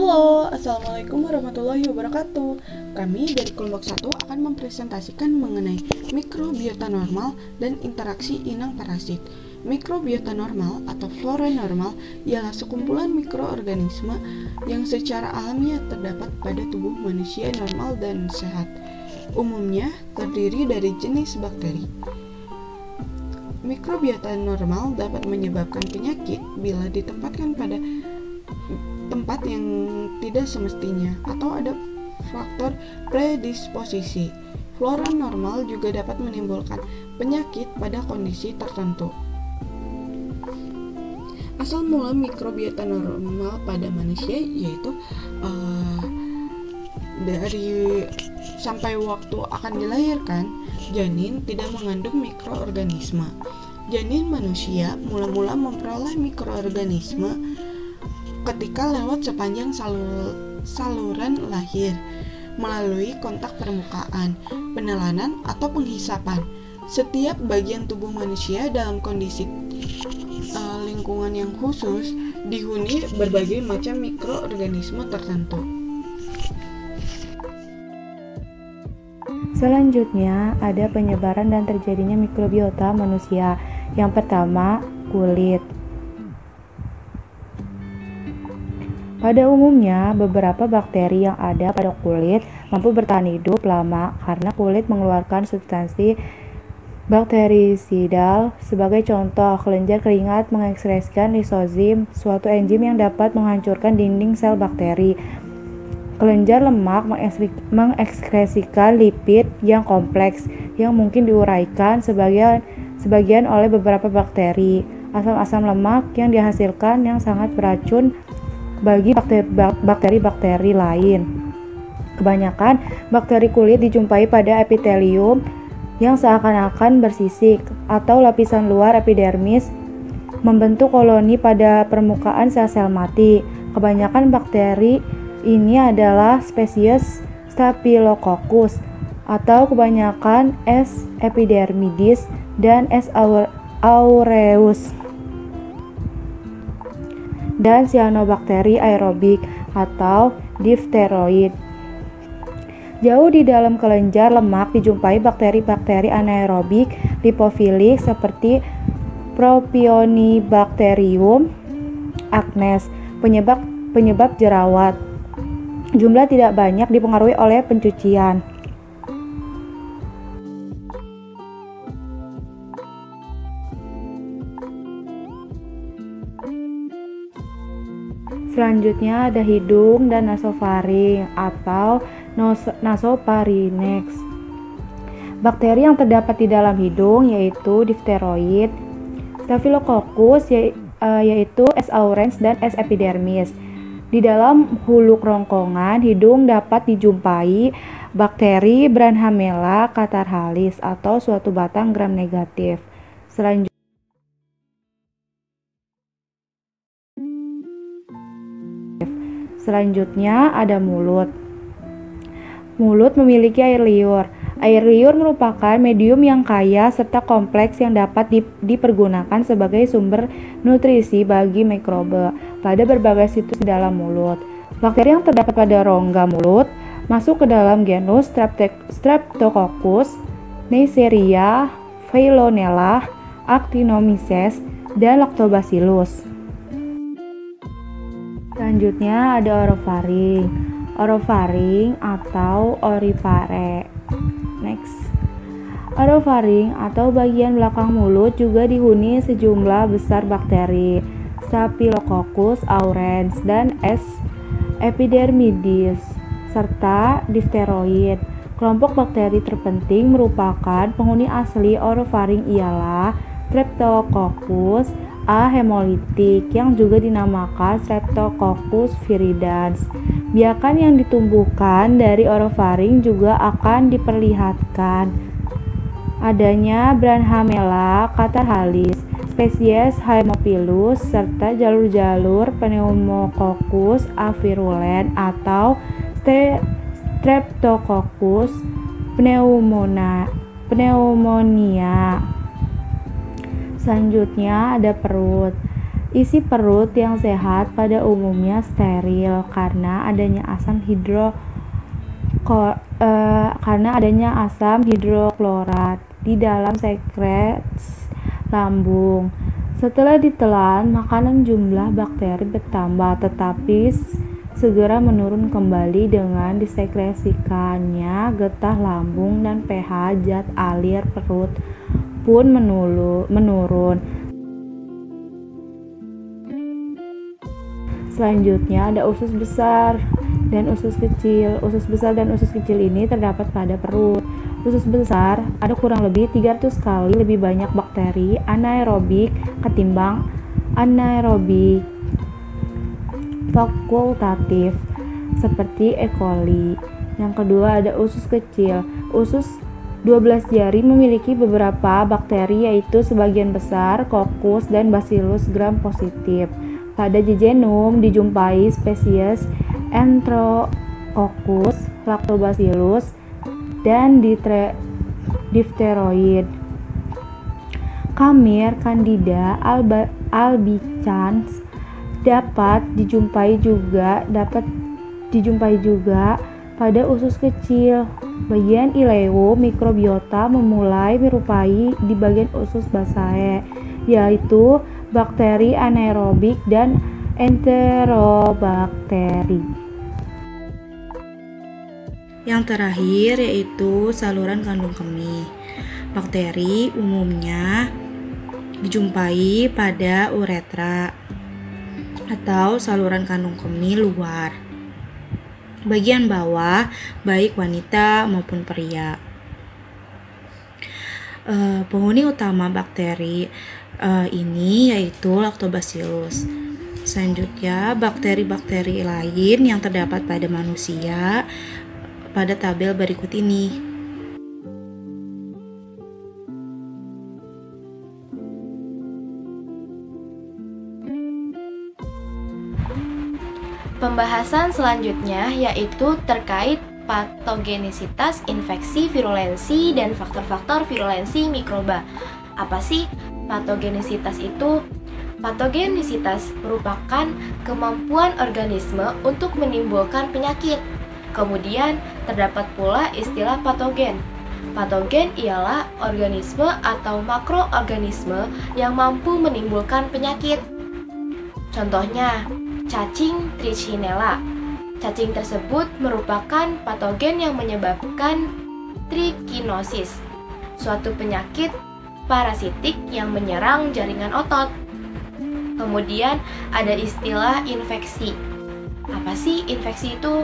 Halo, Assalamualaikum warahmatullahi wabarakatuh. Kami dari kelompok 1 akan mempresentasikan mengenai mikrobiota normal dan interaksi inang parasit. Mikrobiota normal atau flora normal ialah sekumpulan mikroorganisme yang secara alamiah terdapat pada tubuh manusia normal dan sehat. Umumnya terdiri dari jenis bakteri. Mikrobiota normal dapat menyebabkan penyakit bila ditempatkan pada tempat yang tidak semestinya atau ada faktor predisposisi. Flora normal juga dapat menimbulkan penyakit pada kondisi tertentu. Asal mula mikrobiota normal pada manusia yaitu dari sampai waktu akan dilahirkan, janin tidak mengandung mikroorganisme. Janin manusia mula-mula memperoleh mikroorganisme ketika lewat sepanjang saluran lahir melalui kontak permukaan, penelanan, atau penghisapan. Setiap bagian tubuh manusia dalam kondisi lingkungan yang khusus dihuni berbagai macam mikroorganisme tertentu. Selanjutnya, ada penyebaran dan terjadinya mikrobiota manusia. Yang pertama, kulit. Pada umumnya, beberapa bakteri yang ada pada kulit mampu bertahan hidup lama karena kulit mengeluarkan substansi bakterisidal. Sebagai contoh, kelenjar keringat mengekskresikan lisozim, suatu enzim yang dapat menghancurkan dinding sel bakteri. Kelenjar lemak mengekskresikan lipid yang kompleks yang mungkin diuraikan sebagian oleh beberapa bakteri. Asam-asam lemak yang dihasilkan yang sangat beracun bagi bakteri-bakteri lain. Kebanyakan bakteri kulit dijumpai pada epitelium yang seakan-akan bersisik atau lapisan luar epidermis membentuk koloni pada permukaan sel-sel mati. Kebanyakan bakteri ini adalah spesies Staphylococcus atau kebanyakan S. epidermidis dan S. aureus dan cyanobacteria aerobik atau difteroid. Jauh di dalam kelenjar lemak dijumpai bakteri-bakteri anaerobik lipofilik seperti Propionibacterium acnes, penyebab jerawat. Jumlah tidak banyak dipengaruhi oleh pencucian. Selanjutnya ada hidung dan nasofaring atau nasopharynx. Bakteri yang terdapat di dalam hidung yaitu difteroid, Staphylococcus yaitu S. aureus dan S. epidermis. Di dalam hulu kerongkongan hidung dapat dijumpai bakteri Branhamella catarrhalis atau suatu batang gram negatif. Selanjutnya ada mulut. Mulut memiliki air liur. Air liur merupakan medium yang kaya serta kompleks yang dapat dipergunakan sebagai sumber nutrisi bagi mikroba pada berbagai situs di dalam mulut. Bakteri yang terdapat pada rongga mulut masuk ke dalam genus Streptococcus, Neisseria, Veillonella, Actinomyces, dan Lactobacillus. Selanjutnya ada orofaring. Orofaring atau orifare. Next. Orofaring atau bagian belakang mulut juga dihuni sejumlah besar bakteri Staphylococcus aureus dan S. epidermidis serta difteroid. Kelompok bakteri terpenting merupakan penghuni asli orofaring ialah Streptococcus A. hemolytic yang juga dinamakan Streptococcus viridans. Biakan yang ditumbuhkan dari orofaring juga akan diperlihatkan adanya Branhamella catarrhalis, spesies Haemophilus, serta jalur-jalur Pneumococcus avirulen atau Streptococcus pneumonia. Selanjutnya ada perut. Isi perut yang sehat pada umumnya steril karena adanya asam hidroklorat di dalam sekrets lambung. Setelah ditelan, makanan jumlah bakteri bertambah tetapi segera menurun kembali dengan disekresikannya getah lambung dan pH zat alir perut pun menurun. Selanjutnya ada usus besar dan usus kecil. Usus besar dan usus kecil ini terdapat pada perut. Usus besar ada kurang lebih 300 kali lebih banyak bakteri anaerobik ketimbang anaerobik fakultatif seperti E. coli. Yang kedua ada usus kecil. Usus 12 jari memiliki beberapa bakteri yaitu sebagian besar Coccus dan Bacillus gram positif. Pada jejunum dijumpai spesies Enterococcus, Lactobacillus, dan difteroid. Kamir Candida albicans dapat dijumpai juga pada usus kecil. Bagian ileo mikrobiota memulai menyerupai di bagian usus basae, yaitu bakteri anaerobik dan enterobakteri. Yang terakhir yaitu saluran kandung kemih. Bakteri umumnya dijumpai pada uretra atau saluran kandung kemih luar, bagian bawah, baik wanita maupun pria. Penghuni utama bakteri ini yaitu Lactobacillus. Selanjutnya, bakteri-bakteri lain yang terdapat pada manusia pada tabel berikut ini. Pembahasan selanjutnya yaitu terkait patogenisitas infeksi, virulensi, dan faktor-faktor virulensi mikroba. Apa sih patogenisitas itu? Patogenisitas merupakan kemampuan organisme untuk menimbulkan penyakit. Kemudian terdapat pula istilah patogen. Patogen ialah organisme atau makroorganisme yang mampu menimbulkan penyakit. Contohnya, cacing Trichinella. Cacing tersebut merupakan patogen yang menyebabkan trichinosis, suatu penyakit parasitik yang menyerang jaringan otot. Kemudian ada istilah infeksi. Apa sih infeksi itu?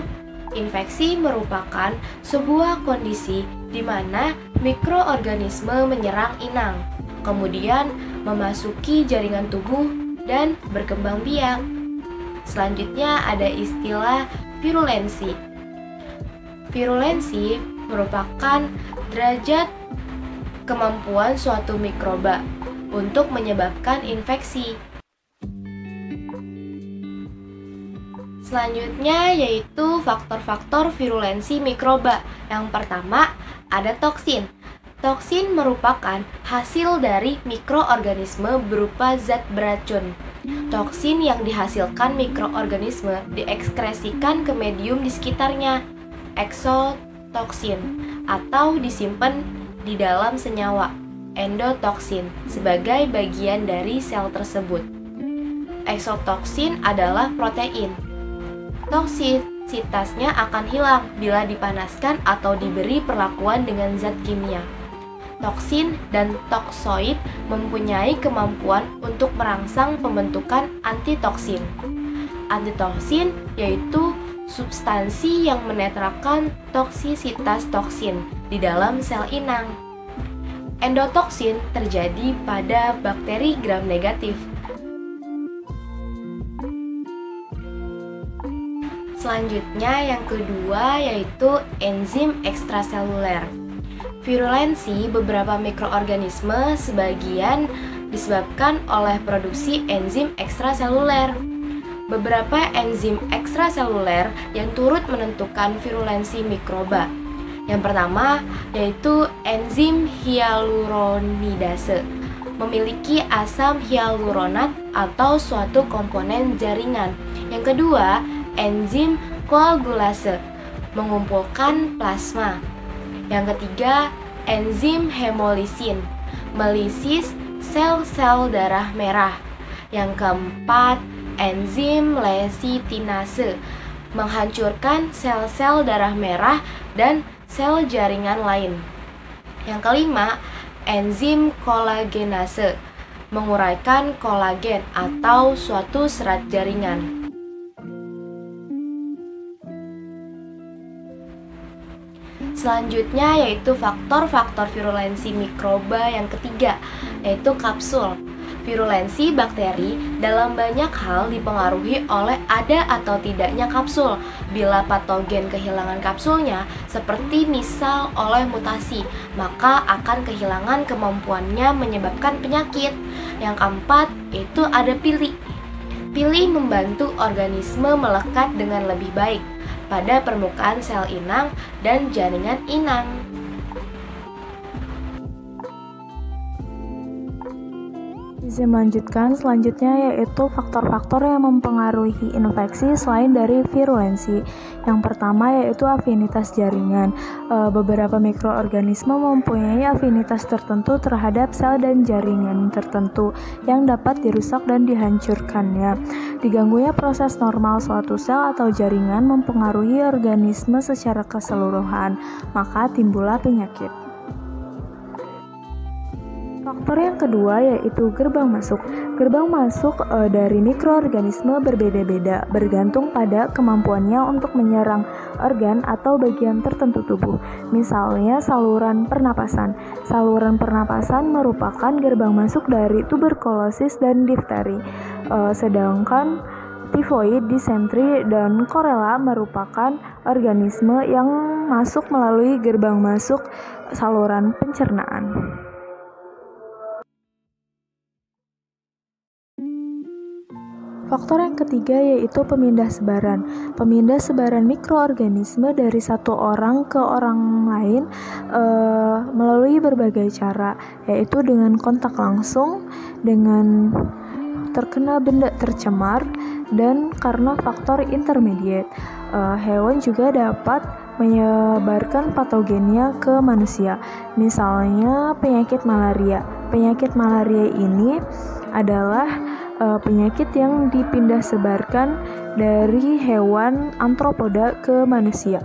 Infeksi merupakan sebuah kondisi di mana mikroorganisme menyerang inang, kemudian memasuki jaringan tubuh dan berkembang biak. Selanjutnya ada istilah virulensi. Virulensi merupakan derajat kemampuan suatu mikroba untuk menyebabkan infeksi. Selanjutnya yaitu faktor-faktor virulensi mikroba. Yang pertama ada toksin. Toksin merupakan hasil dari mikroorganisme berupa zat beracun. Toksin yang dihasilkan mikroorganisme diekskresikan ke medium di sekitarnya, eksotoksin, atau disimpan di dalam senyawa, endotoksin, sebagai bagian dari sel tersebut. Eksotoksin adalah protein. Toksisitasnya akan hilang bila dipanaskan atau diberi perlakuan dengan zat kimia. Toksin dan toksoid mempunyai kemampuan untuk merangsang pembentukan antitoksin. Antitoksin yaitu substansi yang menetralkan toksisitas toksin di dalam sel inang. Endotoksin terjadi pada bakteri gram negatif. Selanjutnya yang kedua yaitu enzim ekstraseluler. Virulensi beberapa mikroorganisme sebagian disebabkan oleh produksi enzim ekstraseluler. Beberapa enzim ekstraseluler yang turut menentukan virulensi mikroba. Yang pertama yaitu enzim hyaluronidase, memiliki asam hyaluronat atau suatu komponen jaringan. Yang kedua, enzim koagulase, mengumpulkan plasma. Yang ketiga, enzim hemolisin, melisis sel-sel darah merah. Yang keempat, enzim lesitinase, menghancurkan sel-sel darah merah dan sel jaringan lain. Yang kelima, enzim kolagenase, menguraikan kolagen atau suatu serat jaringan. Selanjutnya yaitu faktor-faktor virulensi mikroba yang ketiga, yaitu kapsul. Virulensi bakteri dalam banyak hal dipengaruhi oleh ada atau tidaknya kapsul. Bila patogen kehilangan kapsulnya, seperti misal oleh mutasi, maka akan kehilangan kemampuannya menyebabkan penyakit. Yang keempat, itu ada pili. Pili membantu organisme melekat dengan lebih baik pada permukaan sel inang dan jaringan inang. Izin melanjutkan, selanjutnya yaitu faktor-faktor yang mempengaruhi infeksi selain dari virulensi. Yang pertama yaitu afinitas jaringan. Beberapa mikroorganisme mempunyai afinitas tertentu terhadap sel dan jaringan tertentu yang dapat dirusak dan dihancurkannya. Diganggunya proses normal suatu sel atau jaringan mempengaruhi organisme secara keseluruhan, maka timbullah penyakit. Faktor yang kedua yaitu gerbang masuk. Gerbang masuk dari mikroorganisme berbeda-beda, bergantung pada kemampuannya untuk menyerang organ atau bagian tertentu tubuh. Misalnya saluran pernapasan. Saluran pernapasan merupakan gerbang masuk dari tuberkulosis dan difteri. Sedangkan tifoid, disentri, dan korela merupakan organisme yang masuk melalui gerbang masuk saluran pencernaan. Faktor yang ketiga yaitu pemindah sebaran. Pemindah sebaran mikroorganisme dari satu orang ke orang lain melalui berbagai cara, yaitu dengan kontak langsung, dengan terkena benda tercemar, dan karena faktor intermediate. Hewan juga dapat menyebarkan patogennya ke manusia. Misalnya penyakit malaria. Penyakit malaria ini adalah penyakit yang dipindah sebarkan dari hewan antropoda ke manusia.